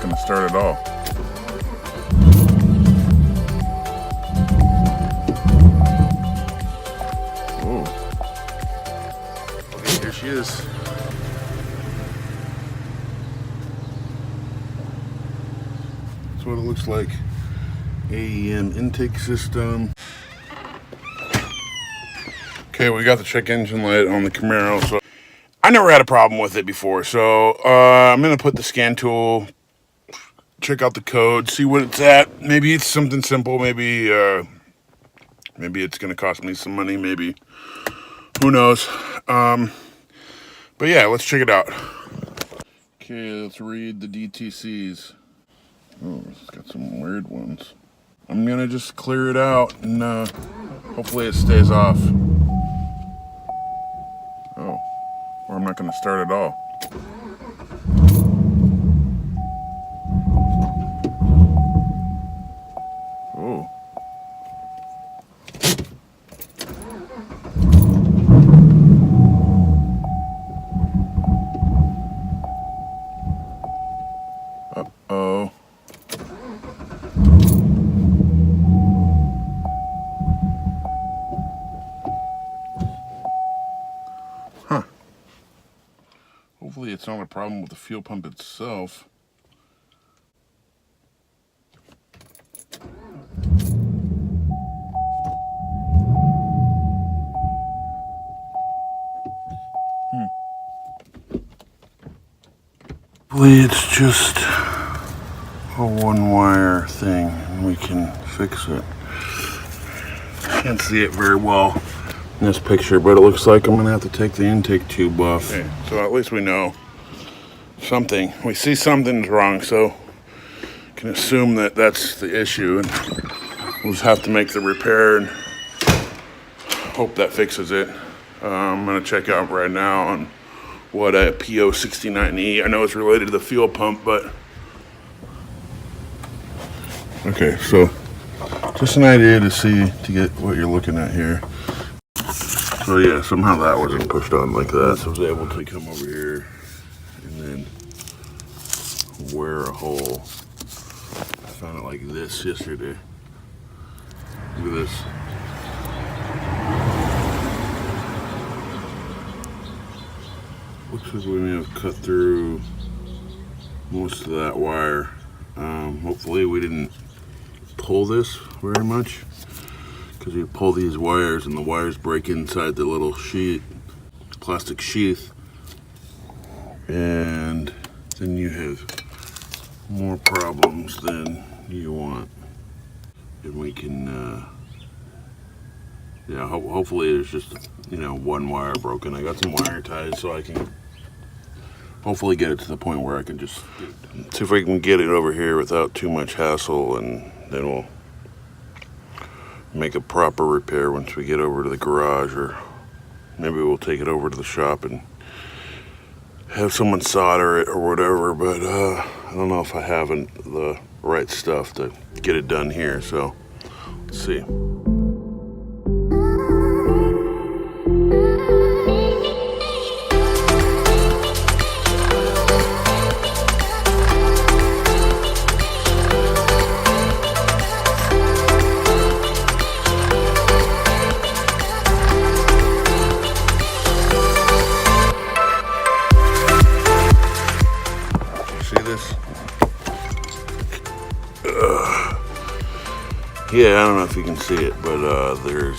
not going to start at all. Oh. Okay, here she is. That's what it looks like. AEM intake system. Okay, we got the check engine light on the Camaro, so I never had a problem with it before, so I'm gonna put the scan tool, check out the code, see what it's at. Maybe it's something simple, maybe it's gonna cost me some money, maybe, who knows. But yeah, let's check it out. Okay, let's read the DTCs. Oh, it's got some weird ones. I'm gonna just clear it out and hopefully it stays off. Oh, or I'm not gonna start at all. Oh. Uh-oh. Huh. Hopefully it's not a problem with the fuel pump itself. Hopefully it's just a one-wire thing and we can fix it. Can't see it very well in this picture, but it looks like I'm gonna have to take the intake tube off. Okay, so at least we know something. We see something's wrong, so can assume that that's the issue, and we'll just have to make the repair and hope that fixes it. I'm gonna check out right now on what a PO69E. I know it's related to the fuel pump, but okay, so just an idea to get what you're looking at here. So yeah, somehow that wasn't pushed on like that. So I was able to come over here and then wear a hole. I found it like this yesterday. Look at this. Looks like we may have cut through most of that wire. Hopefully we didn't pull this very much, because you pull these wires and the wires break inside the little sheath, plastic sheath, and then you have more problems than you want. And we can yeah, hopefully there's just, you know, one wire broken. I got some wire ties so I can hopefully get it to the point where I can just see if we can get it over here without too much hassle, and then we'll make a proper repair once we get over to the garage, or maybe we'll take it over to the shop and have someone solder it or whatever. But I don't know if I have the right stuff to get it done here, so let's see. Yeah, I don't know if you can see it, but there's,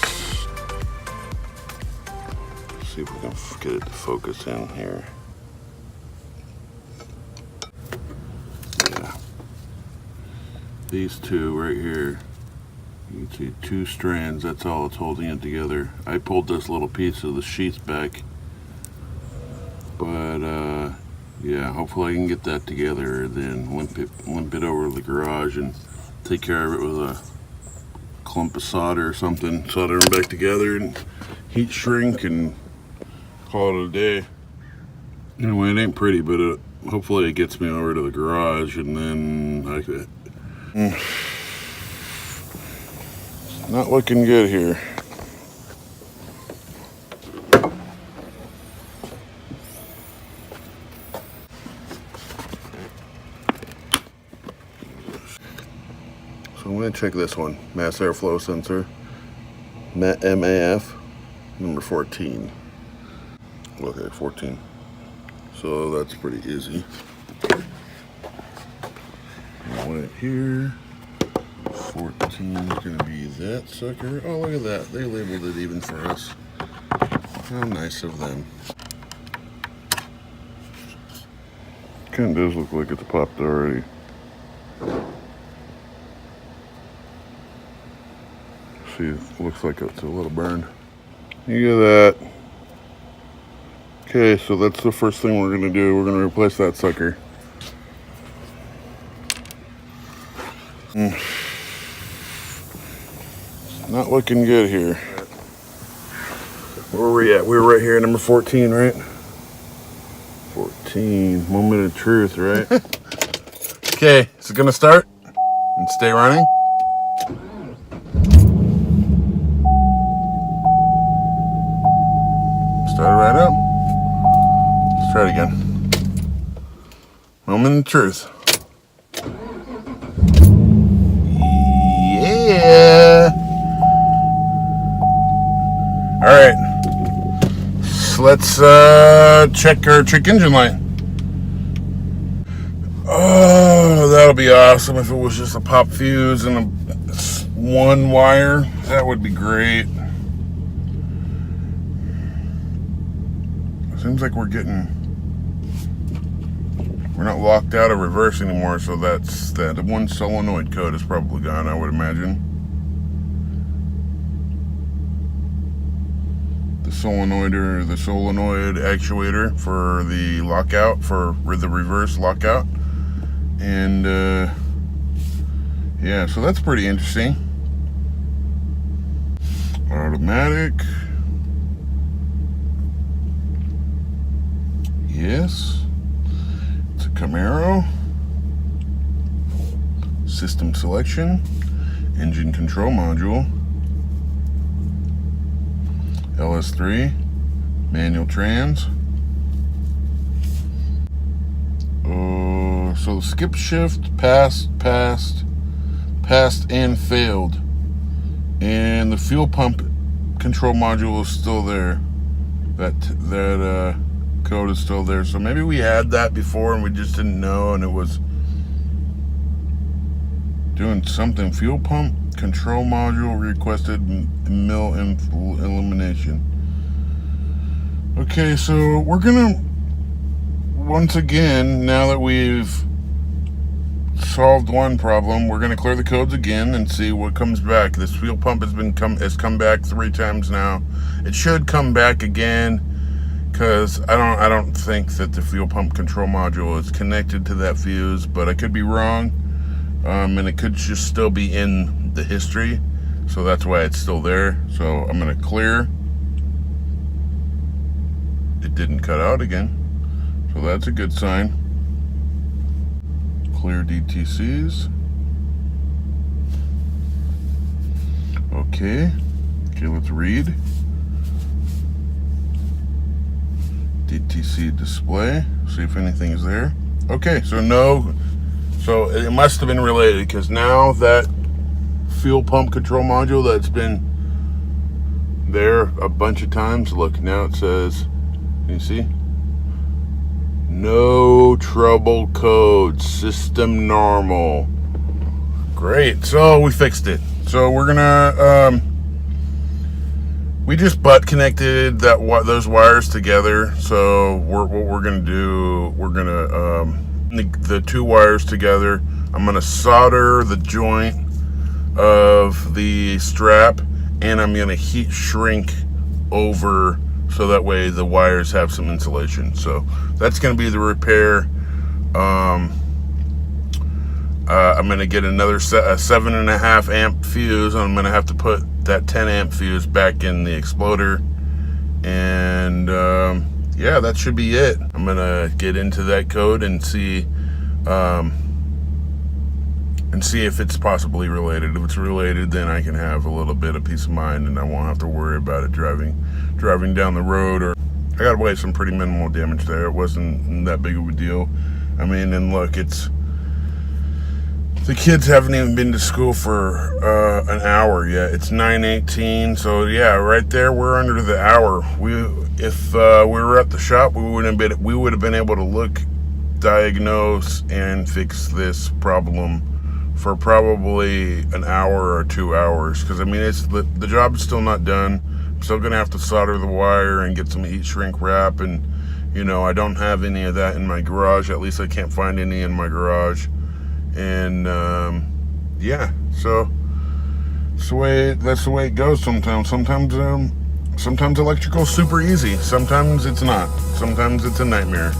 let's see if we can get it to focus in here. Yeah, these two right here, you can see two strands, that's all that's holding it together. I pulled this little piece of the sheath back, but yeah, hopefully I can get that together, then limp it over to the garage and take care of it with a clump of solder or something, solder them back together and heat shrink and call it a day. Anyway, it ain't pretty, but hopefully it gets me over to the garage, and then I could. Not looking good here. So I'm going to check this one. Mass airflow sensor. MAF. Number 14. Okay, 14. So that's pretty easy. Right here. 14 is going to be that sucker. Oh, look at that. They labeled it even for us. How nice of them. Kind of does look like it's popped already. See, it looks like it's a little burned. You get that. Okay, so that's the first thing we're going to do. We're going to replace that sucker. Not looking good here. Where were we at? We were right here, number 14, right? 14. Moment of truth, right? Okay, is it going to start and stay running? Start right up. Let's try it again. Moment of truth. Yeah. All right. So let's check our check engine light. Oh, that'll be awesome if it was just a pop fuse and one wire. That would be great. Seems like we're not locked out of reverse anymore, so that's that. The one solenoid code is probably gone, I would imagine. The solenoid actuator for the lockout, for the reverse lockout. And yeah, so that's pretty interesting. Automatic. Yes. It's a Camaro. System selection. Engine control module. LS3. Manual trans. So skip shift, passed, and failed. And the fuel pump control module is still there. That code is still there. So maybe we had that before and we just didn't know, and it was doing something. Fuel pump control module requested mill elimination. Okay, so we're gonna, once again, now that we've solved one problem, we're gonna clear the codes again and see what comes back. This fuel pump has come back 3 times now. It should come back again, because I don't think that the fuel pump control module is connected to that fuse, but I could be wrong, and it could just still be in the history, so that's why it's still there. So I'm gonna clear. It didn't cut out again, so that's a good sign. Clear DTCs. Okay, let's read. DTC display, see if anything is there. Okay, so no, so it must have been related, because now that fuel pump control module that's been there a bunch of times, look, now it says, can you see? No trouble code, system normal. Great, so we fixed it. So we're gonna, we just butt connected those wires together. So what we're gonna do, we're gonna the 2 wires together. I'm gonna solder the joint of the strap, and I'm gonna heat shrink over, so that way the wires have some insulation. So that's gonna be the repair. I'm gonna get another 7.5 amp fuse, and I'm gonna have to put that 10 amp fuse back in the exploder, and yeah, that should be it. I'm gonna get into that code and see if it's possibly related. If it's related, then I can have a little bit of peace of mind, and I won't have to worry about it driving down the road. Or I got away some pretty minimal damage there. It wasn't that big of a deal. I mean, and look, it's The kids haven't even been to school for an hour yet. It's 9:18, so yeah, right there we're under the hour. If we were at the shop, we would have been able to look, diagnose, and fix this problem for probably an hour or 2 hours. Because I mean, it's the job is still not done. I'm still gonna have to solder the wire and get some heat shrink wrap, and you know, I don't have any of that in my garage. At least I can't find any in my garage. And yeah, so that's the way it goes sometimes. Sometimes electrical's super easy. Sometimes it's not. Sometimes it's a nightmare.